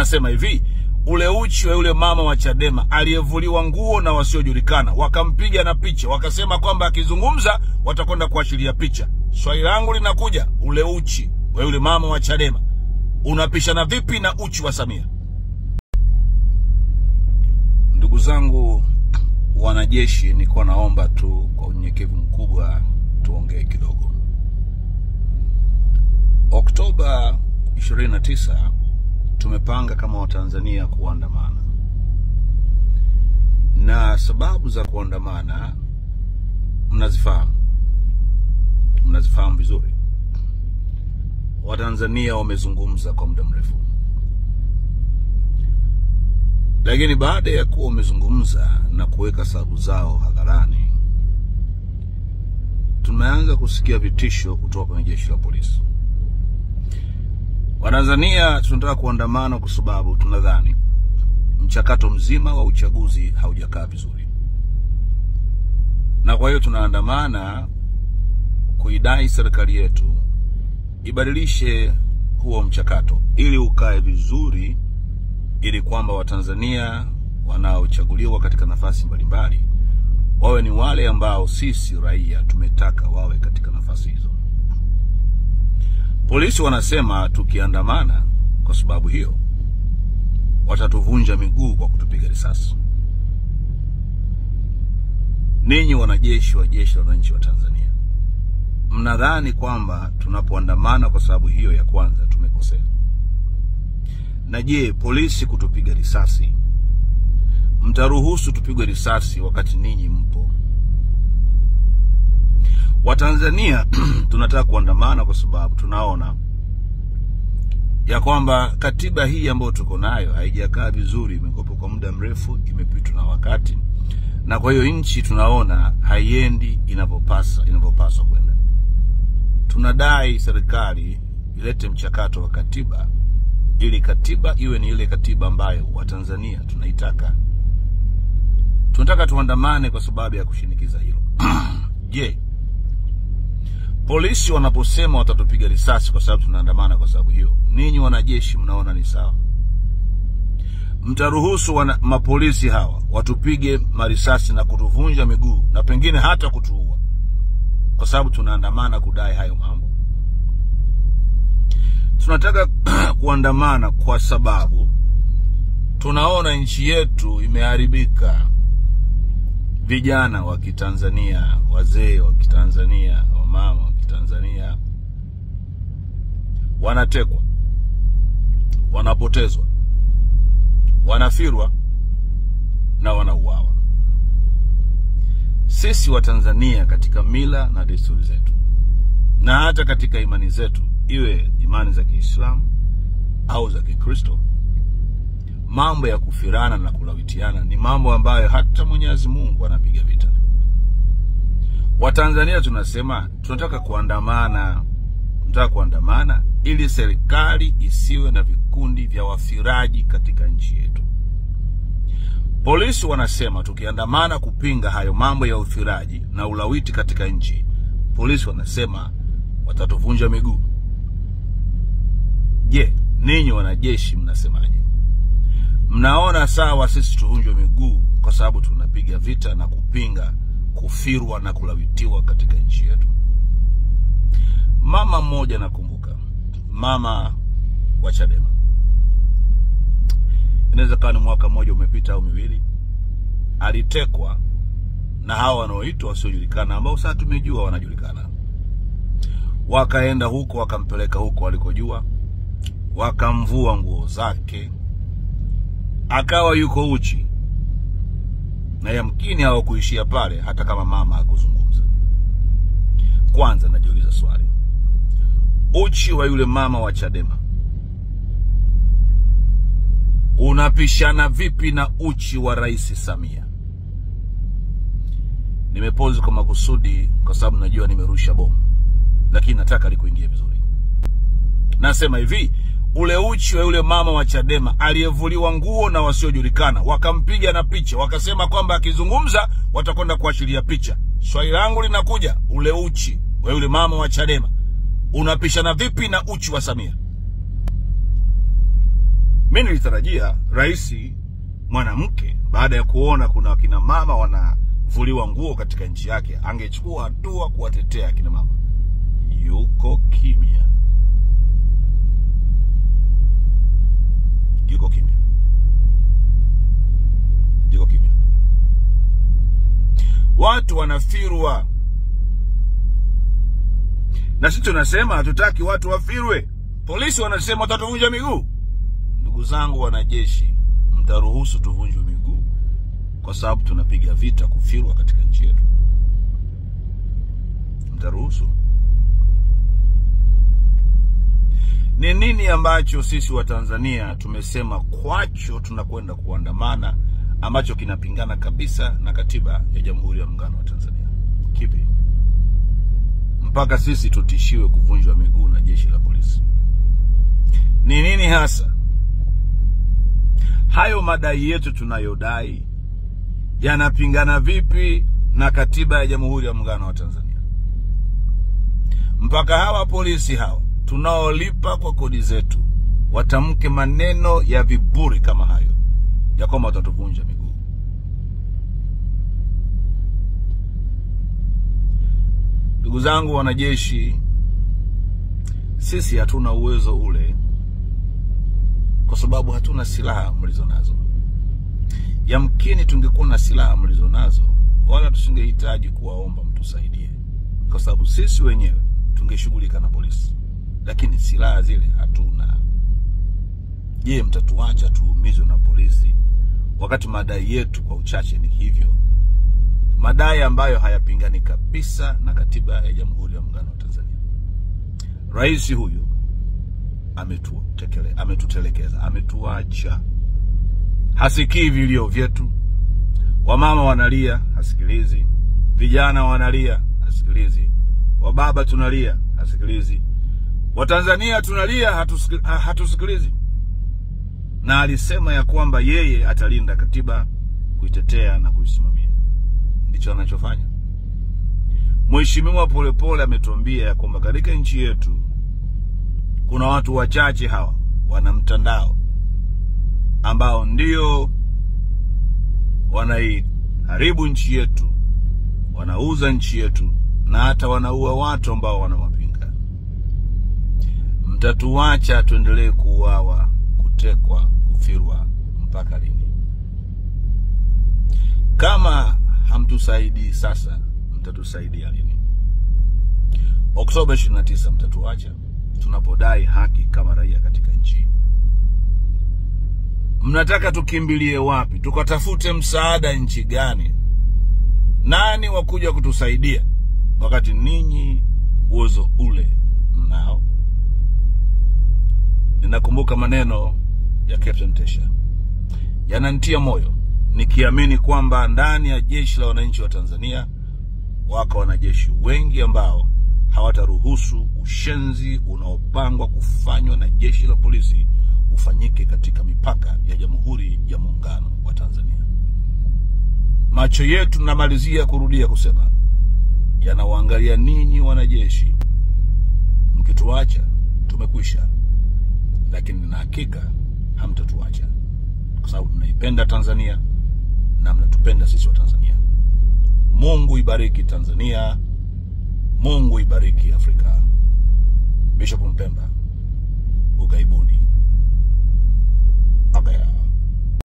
Nasema hivi, ule uchi wa yule mama wa Chadema aliyevuliwa nguo na wasiojulikana, wakampiga na picha, wakasema kwamba akizungumza watakwenda kuashiria picha. Swali langu linakuja, ule uchi wa yule mama wa Chadema unapishana vipi na uchi wa Samia? Ndugu zangu wanajeshi, niko naomba tu kwa unyenyekevu mkubwa tuongee kidogo. Oktoba 29 tumepanga kama Watanzania kuandamana. Na sababu za kuandamana mnazifahamu vizuri. Watanzania wamezungumza kwa muda mrefu. Lakini baada ya kuwa wamezungumza na kuweka sababu zao hadharani, tumeanza kusikia vitisho kutoka kwenye jeshi la polisi. Watanzania tunataka kuandamana kwa sababu tunadhani mchakato mzima wa uchaguzi haujakaa vizuri. Na kwa hiyo tunaandamana kuidai serikali yetu ibadilishe huo mchakato ili ukae vizuri, ili kwamba Watanzania wanaochaguliwa katika nafasi mbalimbali wawe ni wale ambao sisi raia tumetaka wawe katika nafasi hizo. Polisi wanasema tukiandamana kwa sababu hiyo watatuvunja miguu kwa kutupiga risasi. Ninyi wanajeshi wa jeshi la wananchi wa Tanzania, mnadhani kwamba tunapoandamana kwa sababu hiyo ya kwanza tumekosea? Na je, polisi kutupiga risasi, mtaruhusu tupigwe risasi wakati ninyi mpo? Watanzania tunataka kuandamana kwa sababu tunaona ya kwamba katiba hii ambayo tuko nayo haijakaa vizuri, imekopa kwa muda mrefu, imepitwa na wakati. Na kwa hiyo nchi tunaona haiendi inavyopaswa kwenda. Tunadai serikali ilete mchakato wa katiba ili katiba iwe ni ile katiba ambayo Watanzania tunaitaka. Tunataka tuandamane kwa sababu ya kushinikiza hilo. Je, polisi wanaposema watatupiga risasi kwa sababu tunaandamana kwa sababu hiyo, ninyi wanajeshi mnaona ni sawa? Mtaruhusu mapolisi hawa watupige marisasi na kutuvunja miguu na pengine hata kutuua kwa sababu tunaandamana kudai hayo mambo? Tunataka kuandamana kwa sababu tunaona nchi yetu imeharibika. Vijana wa Kitanzania, wazee wa Kitanzania, wamama wa Kitanzania wanatekwa, wanapotezwa, wanafirwa na wanauawa. Sisi wa Tanzania katika mila na desturi zetu na hata katika imani zetu, iwe imani za Kiislamu au za Kikristo, mambo ya kufirana na kulawitiana ni mambo ambayo hata Mwenyezi Mungu anapiga vita. Watanzania tunasema tunataka kuandamana ili serikali isiwe na vikundi vya wafiraji katika nchi yetu. Polisi wanasema tukiandamana kupinga hayo mambo ya ufiraji na ulawiti katika nchi, polisi wanasema watatuvunja miguu. Je, ninyi wanajeshi mnasemaje? Mnaona sawa sisi tuvunjwe miguu kwa sababu tunapiga vita na kupinga kufirwa na kulawitiwa katika nchi yetu? Mama mmoja nakumbuka, mama wa Chadema, inaweza kuwa ni mwaka mmoja umepita au miwili, alitekwa na hawa wanaoitwa wasiojulikana ambao sasa tumejua wanajulikana. Wakaenda huko, wakampeleka huko walikojua, wakamvua nguo zake, akawa yuko uchi. Na yamkini hawakuishia pale, hata kama mama hakuzungumza. Kwanza najiuliza swali, uchi wa yule mama wa Chadema unapishana vipi na uchi wa Rais Samia? Nimepozi kwa makusudi kwa sababu najua nimerusha bomu, lakini nataka likuingie vizuri. Nasema hivi, ule uchi wa yule mama wa Chadema aliyevuliwa nguo na wasiojulikana, wakampiga na picha, wakasema kwamba akizungumza watakwenda kuashiria picha. Swali langu linakuja, ule uchi wa yule mama wa Chadema unapishana vipi na uchi wa Samia? Mimi nilitarajia rais mwanamke, baada ya kuona kuna wakina mama wanavuliwa nguo katika nchi yake, angechukua hatua kuwatetea akina mama. Yuko kimya. Yuko kimya. Yuko kimya. Watu wanafirwa. Na sisi tunasema hatutaki watu wafirwe. Polisi wanasema watatuvunja miguu. Ndugu zangu wanajeshi, mtaruhusu tuvunjwe miguu kwa sababu tunapiga vita kufirwa katika nchi yetu? Mtaruhusu? Ni nini ambacho sisi wa Tanzania tumesema kwacho tunakwenda kuandamana, ambacho kinapingana kabisa na katiba ya Jamhuri ya Muungano wa Tanzania? Kipi? Mpaka sisi tutishiwe kuvunjwa miguu na jeshi la polisi? Ni nini hasa? Hayo madai yetu tunayodai yanapingana vipi na katiba ya Jamhuri ya Muungano wa Tanzania? Mpaka hawa polisi hawa tunaolipa kwa kodi zetu watamke maneno ya viburi kama hayo ya kwamba watatuvunja miguu. Ndugu zangu wanajeshi, sisi hatuna uwezo ule kwa sababu hatuna silaha mlizonazo. Yamkini tungekuwa na silaha mlizonazo, wala tusingehitaji kuwaomba mtusaidie, kwa sababu sisi wenyewe tungeshughulika na polisi. Lakini silaha zile hatuna. Je, mtatuacha tuumizwe na polisi wakati madai yetu kwa uchache ni hivyo? Madai ambayo hayapingani kabisa na katiba ya Jamhuri ya Muungano wa Tanzania. Rais huyu ametutelekeza, ametuacha. Hasikii vilio vyetu. Wamama wanalia, hasikilizi. Vijana wanalia, hasikilizi. Wababa tunalia, hasikilizi. Watanzania tunalia, hatusikilizi. Na alisema ya kwamba yeye atalinda katiba, kuitetea na kuisimamia. Ndicho anachofanya. Mheshimiwa Polepole ametuambia ya kwamba katika nchi yetu kuna watu wachache hawa wana mtandao ambao ndio wanaiharibu nchi yetu, wanauza nchi yetu, na hata wanaua watu ambao wanawapinga. Mtatuacha tuendelee kuuawa, kutekwa, kufirwa mpaka lini? Kama hamtusaidii sasa, mtatusaidia lini? Oktoba 29 mtatuacha tunapodai haki kama raia katika nchi? Mnataka tukimbilie wapi? Tukatafute msaada nchi gani? Nani wakuja kutusaidia wakati ninyi uwezo ule mnao? Ninakumbuka maneno ya Captain Tesha. Yananitia moyo nikiamini kwamba ndani ya jeshi la wananchi wa Tanzania wako wanajeshi wengi ambao hawataruhusu ushenzi unaopangwa kufanywa na jeshi la polisi ufanyike katika mipaka ya Jamhuri ya Muungano wa Tanzania. Macho yetu, namalizia kurudia kusema, yanawaangalia ninyi wanajeshi. Mkituacha tumekwisha, lakini na hakika hamtatuacha, kwa sababu mnaipenda Tanzania na mnatupenda sisi wa Tanzania. Mungu ibariki Tanzania. Mungu ibariki Afrika. Bishop Mpemba, Ugaibuni.